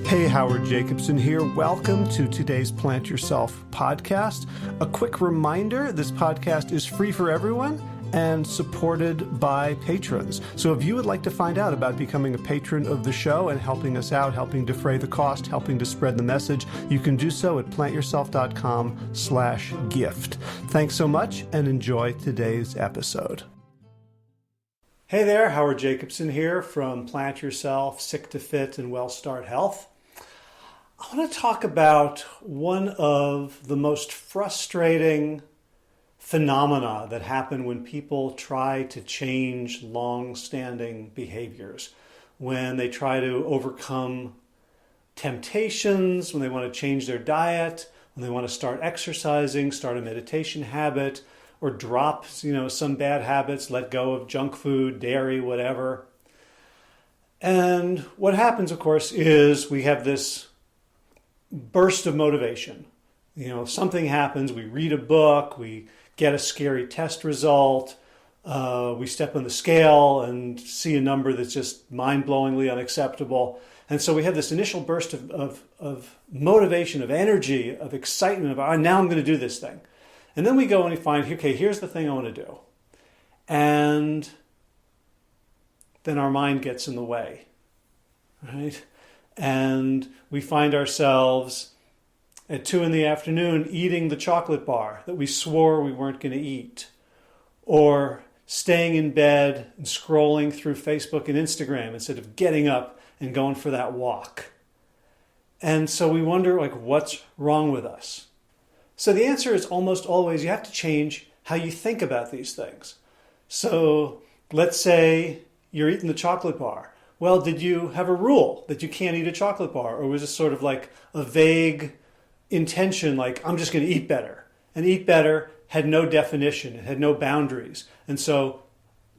Hey, Howard Jacobson here. Welcome to today's Plant Yourself podcast. A quick reminder, this podcast is free for everyone and supported by patrons. So if you would like to find out about becoming a patron of the show and helping us out, helping defray the cost, helping to spread the message, you can do so at plantyourself.com/gift. Thanks so much and enjoy today's episode. Hey there, Howard Jacobson here from Plant Yourself, Sick to Fit and Well Start Health. I want to talk about one of the most frustrating phenomena that happen when people try to change long-standing behaviors, when they try to overcome temptations, when they want to change their diet, when they want to start exercising, start a meditation habit, or drop, some bad habits, let go of junk food, dairy, whatever. And what happens, of course, is we have this burst of motivation. Something happens, we read a book, we get a scary test result, we step on the scale and see a number that's just mind-blowingly unacceptable. And so we have this initial burst of motivation, of energy, of excitement, of now I'm going to do this thing. And then we go and we find, okay, here's the thing I want to do. And then our mind gets in the way, right? And we find ourselves at 2 p.m. eating the chocolate bar that we swore we weren't going to eat, or staying in bed and scrolling through Facebook and Instagram instead of getting up and going for that walk. And so we wonder, what's wrong with us? So the answer is almost always you have to change how you think about these things. So let's say you're eating the chocolate bar. Well, did you have a rule that you can't eat a chocolate bar? Or was it sort of like a vague intention, like I'm just going to eat better? And eat better had no definition. It had no boundaries. And so,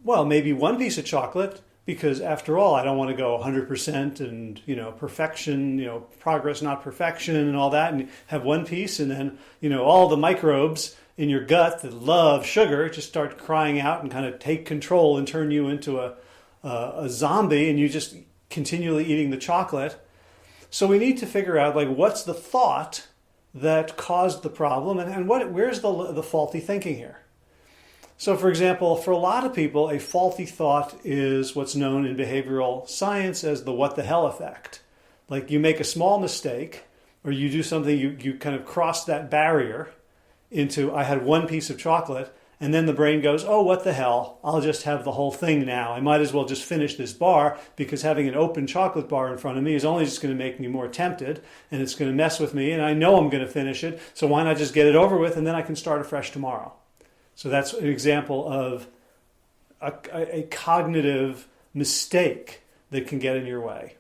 maybe one piece of chocolate, because after all, I don't want to go 100% and, perfection, progress, not perfection and all that. And have one piece and then, all the microbes in your gut that love sugar just start crying out and kind of take control and turn you into a zombie, and you just continually eating the chocolate. So we need to figure out what's the thought that caused the problem, and where's the faulty thinking here. So for example, for a lot of people, a faulty thought is what's known in behavioral science as the what the hell effect. Like you make a small mistake or you do something, you kind of cross that barrier into I had one piece of chocolate. And then the brain goes, oh, what the hell? I'll just have the whole thing now. I might as well just finish this bar because having an open chocolate bar in front of me is only just going to make me more tempted and it's going to mess with me and I know I'm going to finish it. So why not just get it over with and then I can start afresh tomorrow? So that's an example of a cognitive mistake that can get in your way.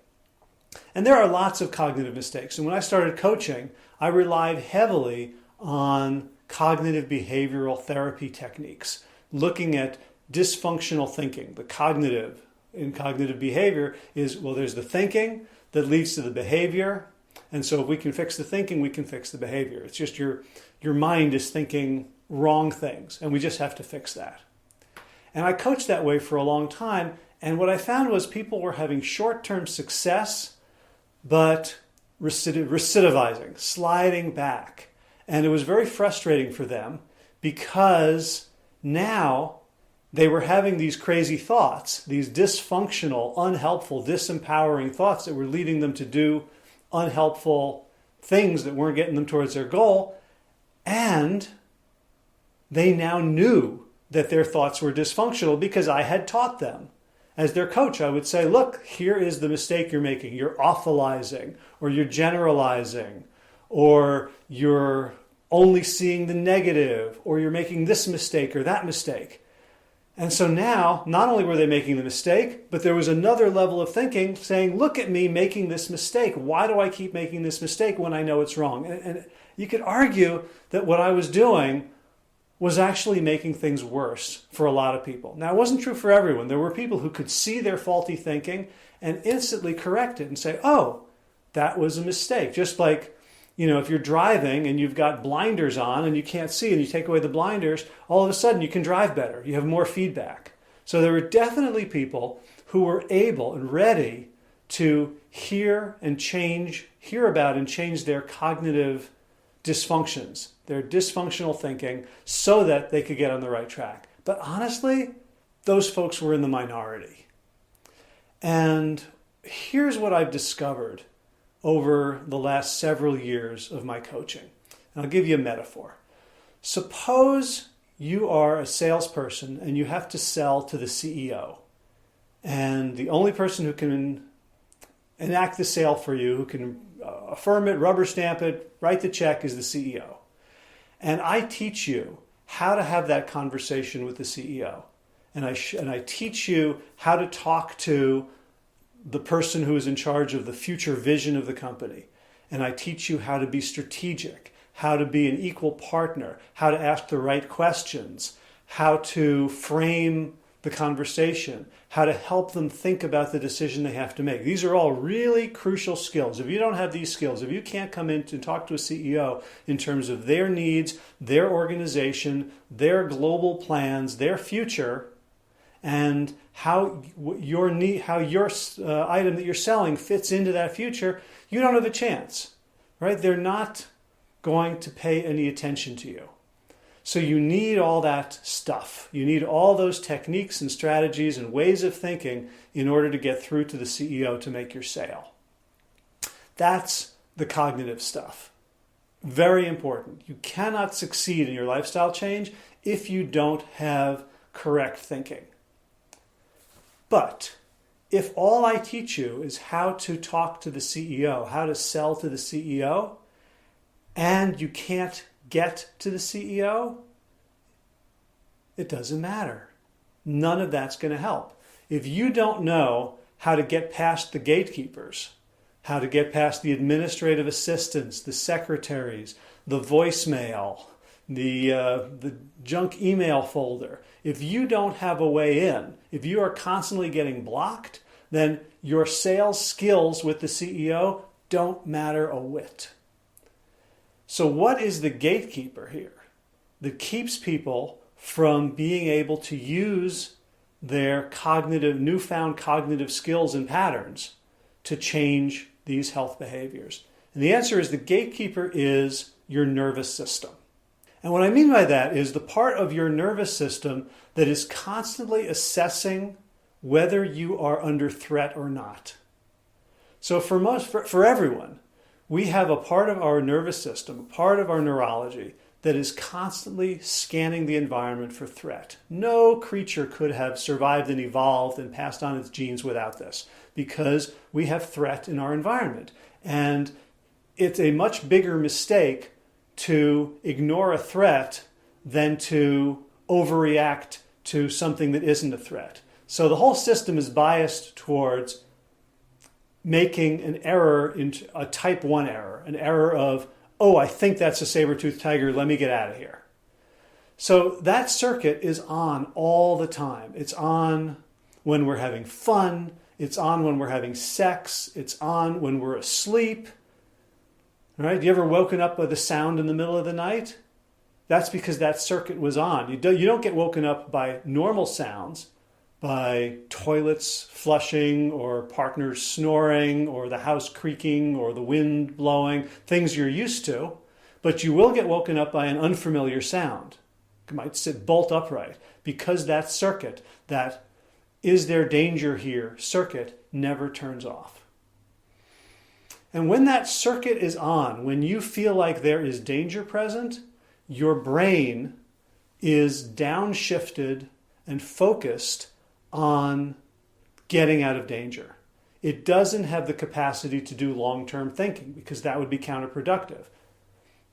And there are lots of cognitive mistakes. And when I started coaching, I relied heavily on cognitive behavioral therapy techniques, looking at dysfunctional thinking. The cognitive in cognitive behavior is, there's the thinking that leads to the behavior. And so if we can fix the thinking, we can fix the behavior. It's just your mind is thinking wrong things, and we just have to fix that. And I coached that way for a long time. And what I found was people were having short-term success, but recidivizing, sliding back. And it was very frustrating for them because now they were having these crazy thoughts, these dysfunctional, unhelpful, disempowering thoughts that were leading them to do unhelpful things that weren't getting them towards their goal. And they now knew that their thoughts were dysfunctional because I had taught them. As their coach, I would say, look, here is the mistake you're making. You're awfulizing, or you're generalizing, or you're only seeing the negative, or you're making this mistake or that mistake. And so now, not only were they making the mistake, but there was another level of thinking saying, look at me making this mistake. Why do I keep making this mistake when I know it's wrong? And you could argue that what I was doing was actually making things worse for a lot of people. Now, it wasn't true for everyone. There were people who could see their faulty thinking and instantly correct it and say, oh, that was a mistake. Just like, if you're driving and you've got blinders on and you can't see and you take away the blinders, all of a sudden you can drive better. You have more feedback. So there were definitely people who were able and ready to hear about and change their cognitive dysfunctions, their dysfunctional thinking, so that they could get on the right track. But honestly, those folks were in the minority. And here's what I've discovered over the last several years of my coaching. And I'll give you a metaphor. Suppose you are a salesperson and you have to sell to the CEO. And the only person who can enact the sale for you, who can affirm it, rubber stamp it, write the check, is the CEO. And I teach you how to have that conversation with the CEO. And I teach you how to talk to the person who is in charge of the future vision of the company. And I teach you how to be strategic, how to be an equal partner, how to ask the right questions, how to frame the conversation, how to help them think about the decision they have to make. These are all really crucial skills. If you don't have these skills, if you can't come in and talk to a CEO in terms of their needs, their organization, their global plans, their future, and how your item that you're selling fits into that future, you don't have a chance, right? They're not going to pay any attention to you. So you need all that stuff. You need all those techniques and strategies and ways of thinking in order to get through to the CEO to make your sale. That's the cognitive stuff. Very important. You cannot succeed in your lifestyle change if you don't have correct thinking. But if all I teach you is how to talk to the CEO, how to sell to the CEO, and you can't get to the CEO, it doesn't matter. None of that's going to help. If you don't know how to get past the gatekeepers, how to get past the administrative assistants, the secretaries, the voicemail, the junk email folder, if you don't have a way in, if you are constantly getting blocked, then your sales skills with the CEO don't matter a whit. So what is the gatekeeper here that keeps people from being able to use their newfound cognitive skills and patterns to change these health behaviors? And the answer is the gatekeeper is your nervous system. And what I mean by that is the part of your nervous system that is constantly assessing whether you are under threat or not. So for everyone, we have a part of our nervous system, a part of our neurology that is constantly scanning the environment for threat. No creature could have survived and evolved and passed on its genes without this, because we have threat in our environment. And it's a much bigger mistake to ignore a threat than to overreact to something that isn't a threat. So the whole system is biased towards making an error into a type 1 error, an error of, oh, I think that's a saber-toothed tiger, let me get out of here. So that circuit is on all the time. It's on when we're having fun, it's on when we're having sex, it's on when we're asleep. Right? You ever woken up by the sound in the middle of the night? That's because that circuit was on. You don't get woken up by normal sounds, by toilets flushing or partners snoring or the house creaking or the wind blowing, things you're used to, but you will get woken up by an unfamiliar sound. You might sit bolt upright because that circuit, that is there danger here circuit, never turns off. And when that circuit is on, when you feel like there is danger present, your brain is downshifted and focused on getting out of danger. It doesn't have the capacity to do long-term thinking because that would be counterproductive,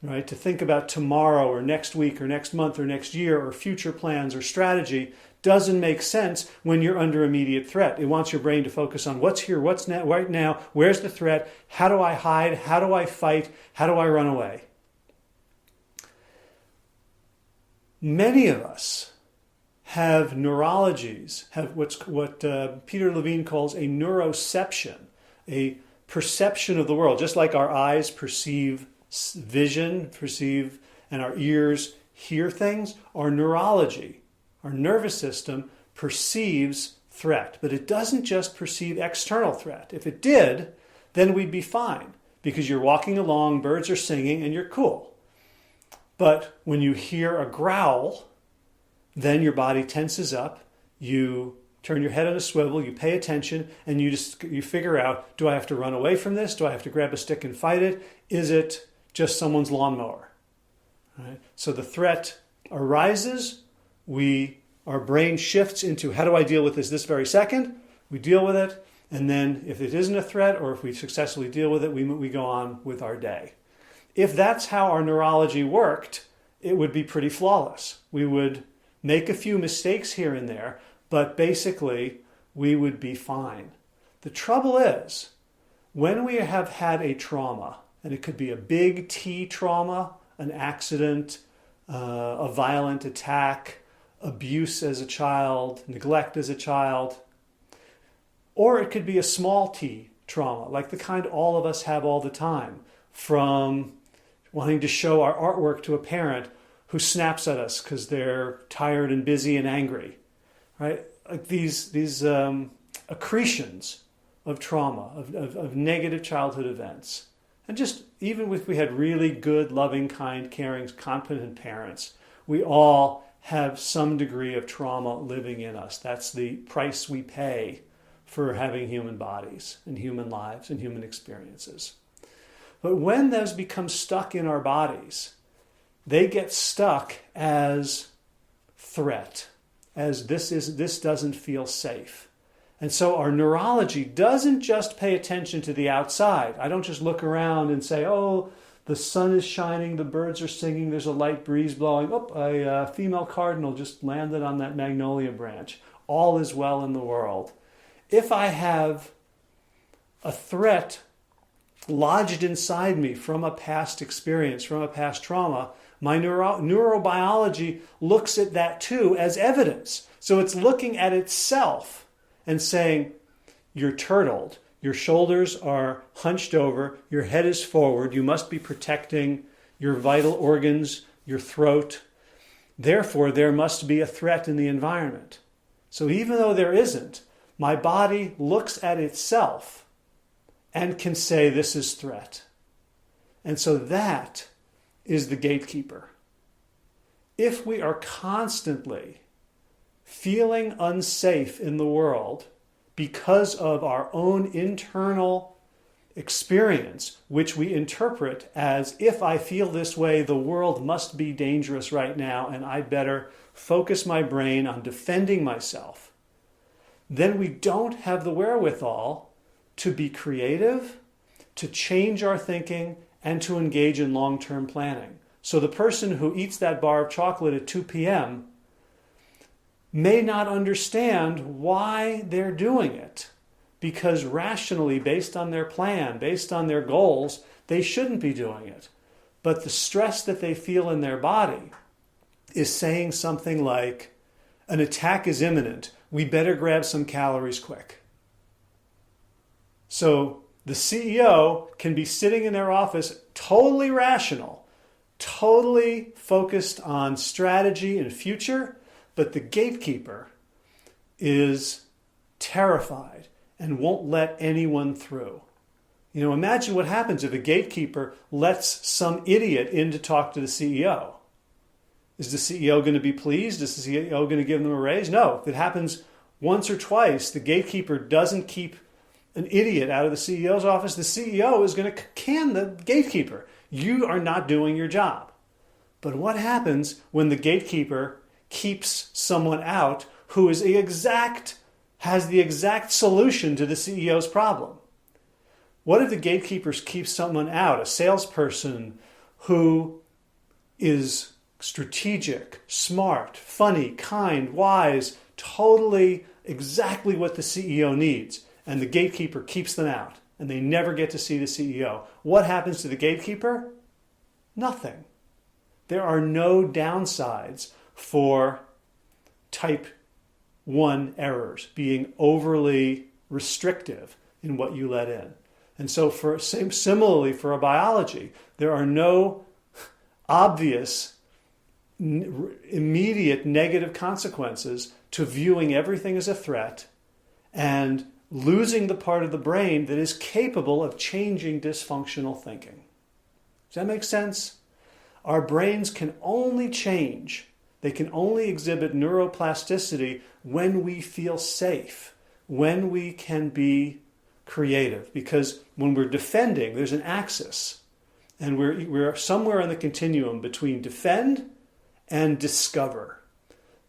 right? To think about tomorrow or next week or next month or next year or future plans or strategy doesn't make sense when you're under immediate threat. It wants your brain to focus on what's here, what's now, right now, where's the threat, how do I hide, how do I fight, how do I run away? Many of us have neurologies, have what Peter Levine calls a neuroception, a perception of the world. Just like our eyes perceive vision, and our ears hear things, our neurology, our nervous system perceives threat, but it doesn't just perceive external threat. If it did, then we'd be fine because you're walking along, birds are singing, and you're cool. But when you hear a growl, then your body tenses up, you turn your head on a swivel, you pay attention, and you figure out, do I have to run away from this? Do I have to grab a stick and fight it? Is it just someone's lawnmower? Right? So the threat arises, our brain shifts into how do I deal with this very second? We deal with it, and then if it isn't a threat or if we successfully deal with it, we go on with our day. If that's how our neurology worked, it would be pretty flawless. We would make a few mistakes here and there, but basically we would be fine. The trouble is, when we have had a trauma, and it could be a big T trauma, an accident, a violent attack, abuse as a child, neglect as a child, or it could be a small T trauma, like the kind all of us have all the time, from wanting to show our artwork to a parent who snaps at us because they're tired and busy and angry, right? Like these accretions of trauma, of negative childhood events. And just even if we had really good, loving, kind, caring, competent parents, we all have some degree of trauma living in us. That's the price we pay for having human bodies and human lives and human experiences. But when those become stuck in our bodies, they get stuck as threat, as this doesn't feel safe. And so our neurology doesn't just pay attention to the outside. I don't just look around and say, oh, the sun is shining, the birds are singing, there's a light breeze blowing. Oh, a female cardinal just landed on that magnolia branch. All is well in the world. If I have a threat lodged inside me from a past experience, from a past trauma, my neurobiology looks at that too as evidence. So it's looking at itself and saying, you're turtled, your shoulders are hunched over, your head is forward, you must be protecting your vital organs, your throat. Therefore, there must be a threat in the environment. So even though there isn't, my body looks at itself and can say this is threat. And so that is the gatekeeper. If we are constantly feeling unsafe in the world because of our own internal experience, which we interpret as if I feel this way, the world must be dangerous right now and I better focus my brain on defending myself, then we don't have the wherewithal to be creative, to change our thinking, and to engage in long-term planning. So the person who eats that bar of chocolate at 2 p.m. may not understand why they're doing it, because rationally, based on their plan, based on their goals, they shouldn't be doing it. But the stress that they feel in their body is saying something like, an attack is imminent, we better grab some calories quick. So the CEO can be sitting in their office totally rational, totally focused on strategy and future, but the gatekeeper is terrified and won't let anyone through. You know, imagine what happens if a gatekeeper lets some idiot in to talk to the CEO. Is the CEO going to be pleased? Is the CEO going to give them a raise? No. If it happens once or twice, the gatekeeper doesn't keep an idiot out of the CEO's office, the CEO is going to can the gatekeeper. You are not doing your job. But what happens when the gatekeeper keeps someone out who has the exact solution to the CEO's problem? What if the gatekeepers keep someone out, a salesperson who is strategic, smart, funny, kind, wise, totally exactly what the CEO needs, and the gatekeeper keeps them out, and they never get to see the CEO? What happens to the gatekeeper? Nothing. There are no downsides for type 1 errors, being overly restrictive in what you let in. And so similarly for a biology, there are no obvious immediate negative consequences to viewing everything as a threat and losing the part of the brain that is capable of changing dysfunctional thinking. Does that make sense? Our brains can only change, they can only exhibit neuroplasticity when we feel safe, when we can be creative. Because when we're defending, there's an axis. And we're somewhere on the continuum between defend and discover.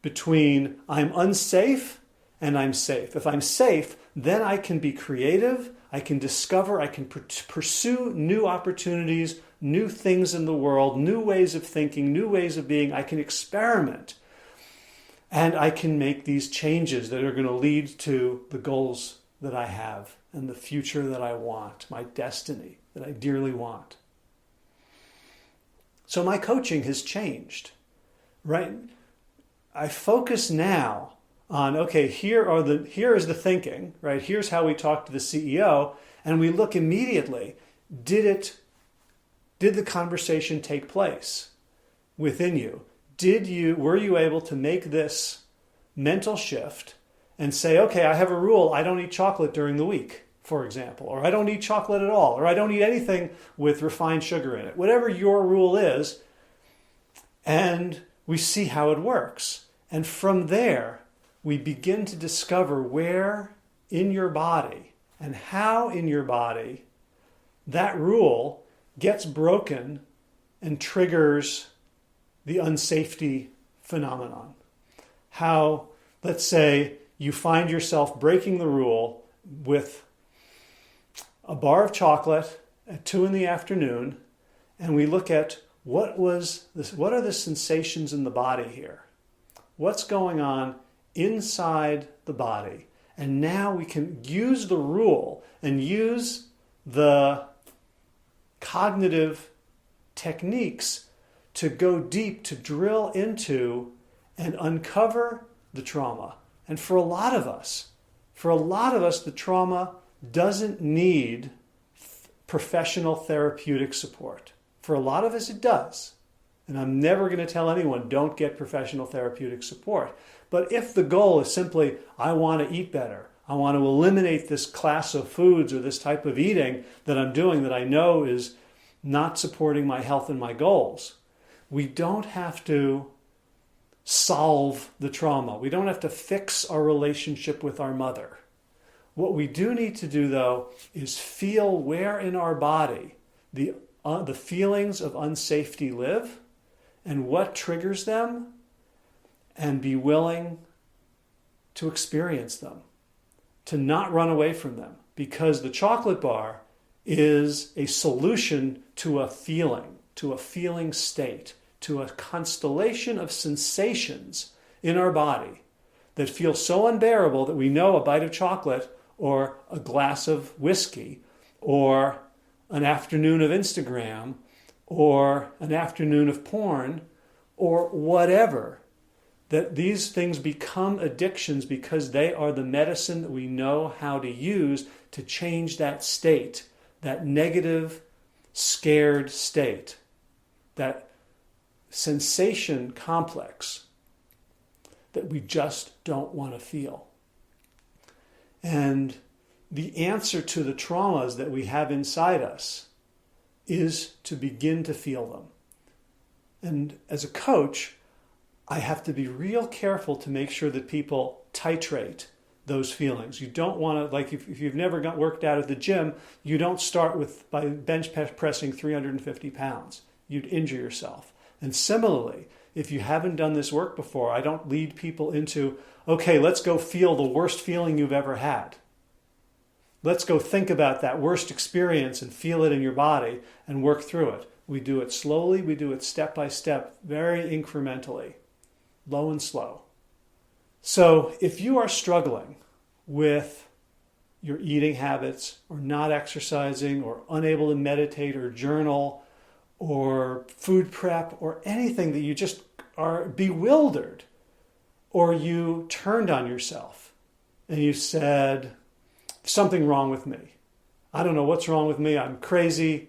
Between I'm unsafe and I'm safe. If I'm safe, then I can be creative, I can discover, I can pursue new opportunities, new things in the world, new ways of thinking, new ways of being. I can experiment. And I can make these changes that are going to lead to the goals that I have and the future that I want, my destiny that I dearly want. So my coaching has changed, right? I focus now on, okay, here is the thinking, right? Here's how we talk to the CEO, and we look immediately, did the conversation take place within you? Were you able to make this mental shift and say, okay, I have a rule, I don't eat chocolate during the week, for example, or I don't eat chocolate at all, or I don't eat anything with refined sugar in it, whatever your rule is, and we see how it works. And from there, we begin to discover where in your body and how in your body that rule gets broken and triggers the unsafety phenomenon. How, let's say, you find yourself breaking the rule with a bar of chocolate at 2 p.m, and we look at what are the sensations in the body here? What's going on inside the body? And now we can use the rule and use the cognitive techniques to go deep, to drill into and uncover the trauma. And for a lot of us, the trauma doesn't need professional therapeutic support. For a lot of us, it does. And I'm never going to tell anyone, don't get professional therapeutic support. But if the goal is simply, I want to eat better, I want to eliminate this class of foods or this type of eating that I'm doing that I know is not supporting my health and my goals, we don't have to solve the trauma. We don't have to fix our relationship with our mother. What we do need to do, though, is feel where in our body the feelings of unsafety live and what triggers them, and be willing to experience them, to not run away from them, because the chocolate bar is a solution to a feeling state, to a constellation of sensations in our body that feel so unbearable that we know a bite of chocolate or a glass of whiskey or an afternoon of Instagram or an afternoon of porn or whatever, that these things become addictions because they are the medicine that we know how to use to change that state, that negative, scared state, that sensation complex that we just don't want to feel. And the answer to the traumas that we have inside us is to begin to feel them. And as a coach, I have to be real careful to make sure that people titrate those feelings. You don't want to, like if you've never worked out at the gym, you don't start by bench pressing 350 pounds. You'd injure yourself. And similarly, if you haven't done this work before, I don't lead people into, okay, let's go feel the worst feeling you've ever had. Let's go think about that worst experience and feel it in your body and work through it. We do it slowly, we do it step by step, very incrementally, low and slow. So if you are struggling with your eating habits or not exercising or unable to meditate or journal or food prep or anything that you just are bewildered, or you turned on yourself and you said, something wrong with me. I don't know what's wrong with me. I'm crazy.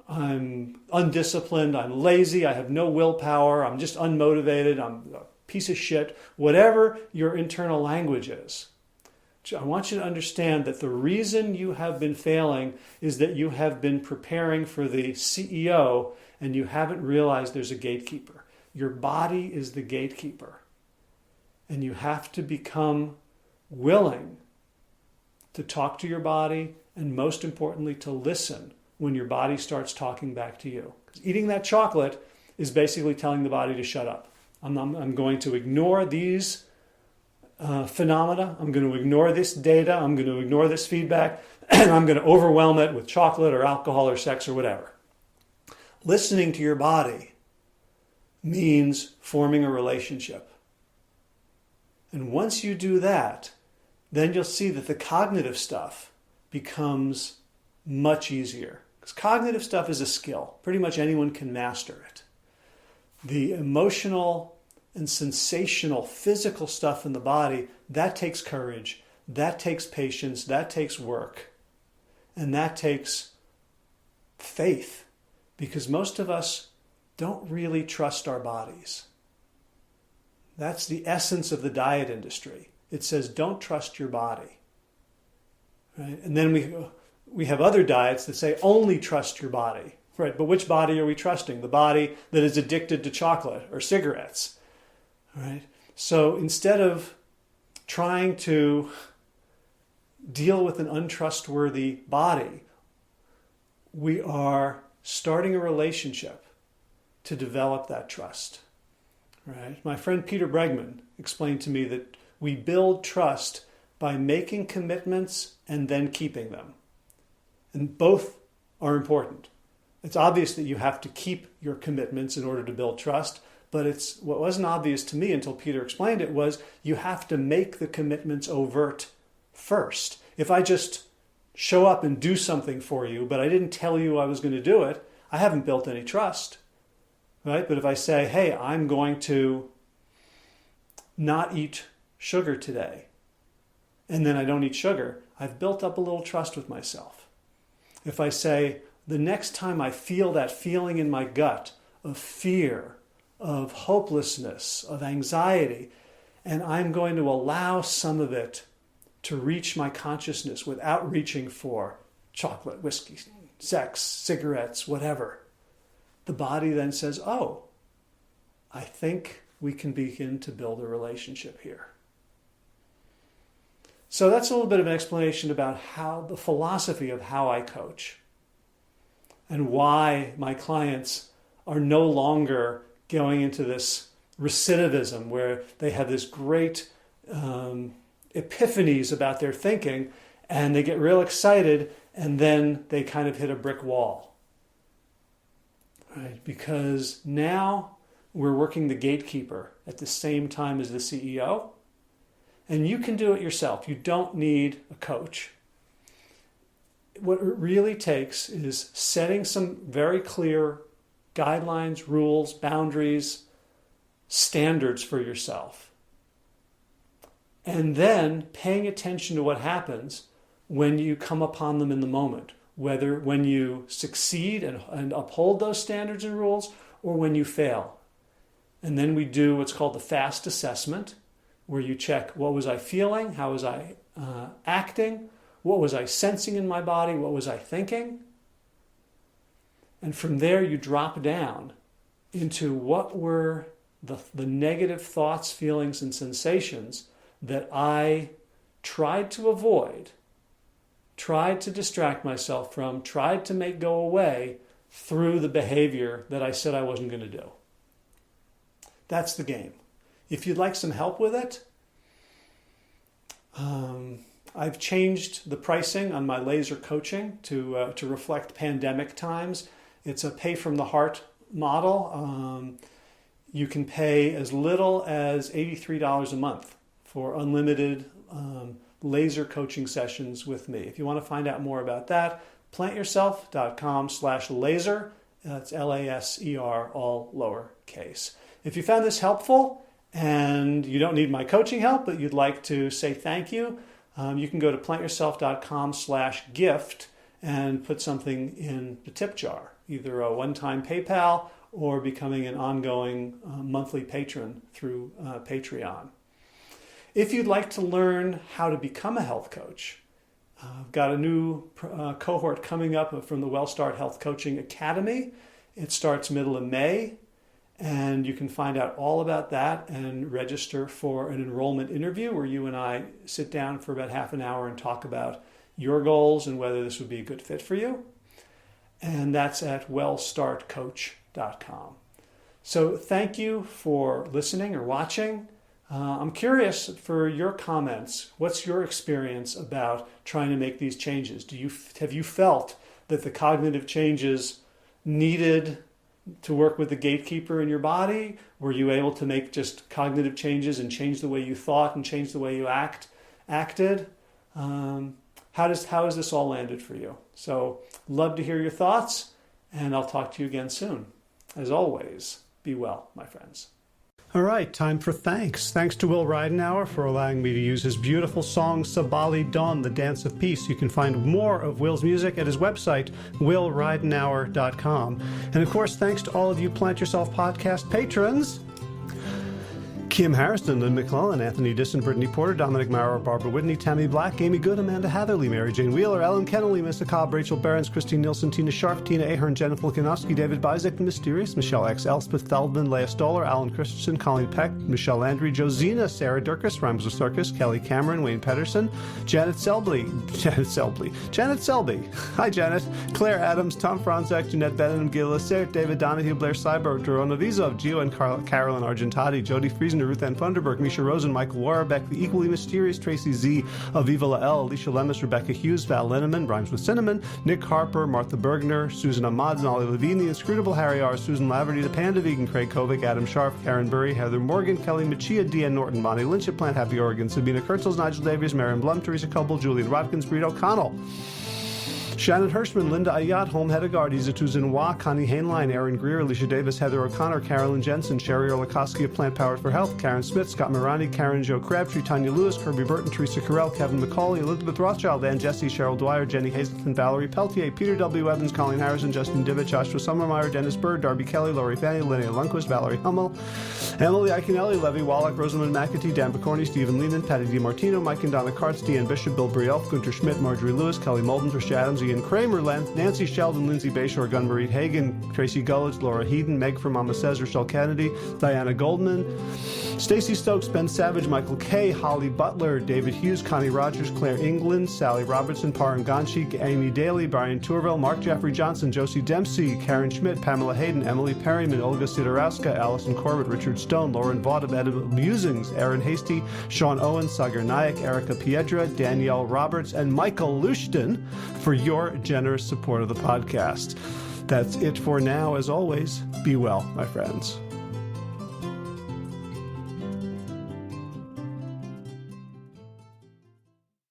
I'm undisciplined. I'm lazy. I have no willpower. I'm just unmotivated. I'm a piece of shit. Whatever your internal language is, I want you to understand that the reason you have been failing is that you have been preparing for the CEO and you haven't realized there's a gatekeeper. Your body is the gatekeeper. And you have to become willing to talk to your body and, most importantly, to listen when your body starts talking back to you. Because eating that chocolate is basically telling the body to shut up. I'm going to ignore these phenomena. I'm going to ignore this data. I'm going to ignore this feedback. And I'm going to overwhelm it with chocolate or alcohol or sex or whatever. Listening to your body means forming a relationship. And once you do that, then you'll see that the cognitive stuff becomes much easier. Because cognitive stuff is a skill. Pretty much anyone can master it. The emotional and sensational, physical stuff in the body, that takes courage, that takes patience, that takes work, and that takes faith, because most of us don't really trust our bodies. That's the essence of the diet industry. It says, don't trust your body. Right? And then we have other diets that say, only trust your body. Right? But which body are we trusting? The body that is addicted to chocolate or cigarettes. Right? So instead of trying to deal with an untrustworthy body, we are starting a relationship to develop that trust. Right? My friend Peter Bregman explained to me that we build trust by making commitments and then keeping them. And both are important. It's obvious that you have to keep your commitments in order to build trust. But what wasn't obvious to me until Peter explained it was you have to make the commitments overt first. If I just show up and do something for you, but I didn't tell you I was going to do it, I haven't built any trust. Right? But if I say, hey, I'm going to not eat sugar today, and then I don't eat sugar, I've built up a little trust with myself. If I say, the next time I feel that feeling in my gut of fear, of hopelessness, of anxiety, and I'm going to allow some of it to reach my consciousness without reaching for chocolate, whiskey, sex, cigarettes, whatever. The body then says, oh, I think we can begin to build a relationship here. So that's a little bit of an explanation about how the philosophy of how I coach and why my clients are no longer going into this recidivism where they have this great epiphanies about their thinking and they get real excited and then they kind of hit a brick wall. Right? Because now we're working the gatekeeper at the same time as the CEO. And you can do it yourself. You don't need a coach. What it really takes is setting some very clear guidelines, rules, boundaries, standards for yourself. And then paying attention to what happens when you come upon them in the moment, whether when you succeed and uphold those standards and rules or when you fail. And then we do what's called the fast assessment, where you check what was I feeling, how was I acting, what was I sensing in my body, what was I thinking. And from there you drop down into what were the negative thoughts, feelings, and sensations that I tried to avoid, tried to distract myself from, tried to make go away through the behavior that I said I wasn't going to do. That's the game. If you'd like some help with it, I've changed the pricing on my laser coaching to reflect pandemic times. It's a pay from the heart model. You can pay as little as $83 a month for unlimited laser coaching sessions with me. If you want to find out more about that, plantyourself.com/laser. That's LASER, all lowercase. If you found this helpful and you don't need my coaching help, but you'd like to say thank you, you can go to plantyourself.com/gift and put something in the tip jar, either a one-time PayPal or becoming an ongoing monthly patron through Patreon. If you'd like to learn how to become a health coach, I've got a new cohort coming up from the WellStart Health Coaching Academy. It starts middle of May, and you can find out all about that and register for an enrollment interview where you and I sit down for about half an hour and talk about your goals and whether this would be a good fit for you. And that's at wellstartcoach.com. So thank you for listening or watching. I'm curious for your comments. What's your experience about trying to make these changes? Have you felt that the cognitive changes needed to work with the gatekeeper in your body? Were you able to make just cognitive changes and change the way you thought and change the way you acted? How has this all landed for you? So love to hear your thoughts, and I'll talk to you again soon. As always, be well, my friends. All right, time for thanks. Thanks to Will Ridenauer for allowing me to use his beautiful song Sabali Dawn, the Dance of Peace. You can find more of Will's music at his website, willridenauer.com. And of course, thanks to all of you Plant Yourself podcast patrons. Kim Harrison, Lynn McClellan, Anthony Disson, Brittany Porter, Dominic Maurer, Barbara Whitney, Tammy Black, Amy Good, Amanda Hatherley, Mary Jane Wheeler, Ellen Kennelly, Mr. Cobb, Rachel Behrens, Christine Nielsen, Tina Sharp, Tina Ahern, Jennifer Volkanovsky, David Bizek, The Mysterious, Michelle X. Elspeth Feldman, Leah Stoller, Alan Christensen, Colleen Peck, Michelle Landry, Josina, Sarah Durkis, Rhymes with Circus, Kelly Cameron, Wayne Pedersen, Janet Selby. Hi, Janet. Claire Adams, Tom Franzek, Jeanette Benham, Gil Lacert, David Donahue, Blair Cyber, Dorona Vizov, Gio and Carolyn Argentati, Jody Friesen, Ruth Ann Funderburg, Misha Rosen, Michael Warbeck, the equally mysterious Tracy Z, Aviva Lael, Alicia Lemus, Rebecca Hughes, Val Linneman, Rhymes with Cinnamon, Nick Harper, Martha Bergner, Susan Ahmad, Nolly Levine, the inscrutable Harry R., Susan Laverty, the Panda Vegan, Craig Kovic, Adam Sharp, Karen Burry, Heather Morgan, Kelly Machia, Deanne Norton, Bonnie Lynch at Plant Happy Oregon, Sabina Kurtzels, Nigel Davies, Marion Blum, Teresa Coble, Julian Watkins, Breed O'Connell, Shannon Hirschman, Linda Ayat, Home Hedegaard, Izatu Wa, Connie Hainline, Aaron Greer, Alicia Davis, Heather O'Connor, Carolyn Jensen, Sherry Olakoski of Plant Powered for Health, Karen Smith, Scott Morani, Karen Jo Crabtree, Tanya Lewis, Kirby Burton, Teresa Carell, Kevin McCauley, Elizabeth Rothschild, Ann Jesse, Cheryl Dwyer, Jenny Hazelton, Valerie Peltier, Peter W. Evans, Colleen Harrison, Justin Divich, Joshua Sommermeyer, Dennis Bird, Darby Kelly, Lori Fanny, Linnea Lundquist, Valerie Hummel, Emily Iaconelli, Levy Wallach, Rosamund McAtee, Dan Picorni, Stephen Lehman, Patty DiMartino, Mike and Donna Kartz, Deanne Bishop, Bill Brielf, Gunter Schmidt, Marjorie Lewis, Kelly Molden, Trish Adams, Ian Kramer, Nancy Sheldon, Lindsay Bayshore, Gunmarie Hagan, Tracy Gullidge, Laura Heaton, Meg from Mama Says, Rochelle Kennedy, Diana Goldman, Stacey Stokes, Ben Savage, Michael Kay, Holly Butler, David Hughes, Connie Rogers, Claire England, Sally Robertson, Paran Ganshi, Amy Daly, Brian Tourville, Mark Jeffrey Johnson, Josie Dempsey, Karen Schmidt, Pamela Hayden, Emily Perryman, Olga Sidorowska, Allison Corbett, Richard Stone, Lauren Vaught of Edible Musings, Aaron Hasty, Sean Owen, Sagar Nayak, Erica Piedra, Danielle Roberts, and Michael Lushton for your generous support of the podcast. That's it for now. As always, be well, my friends.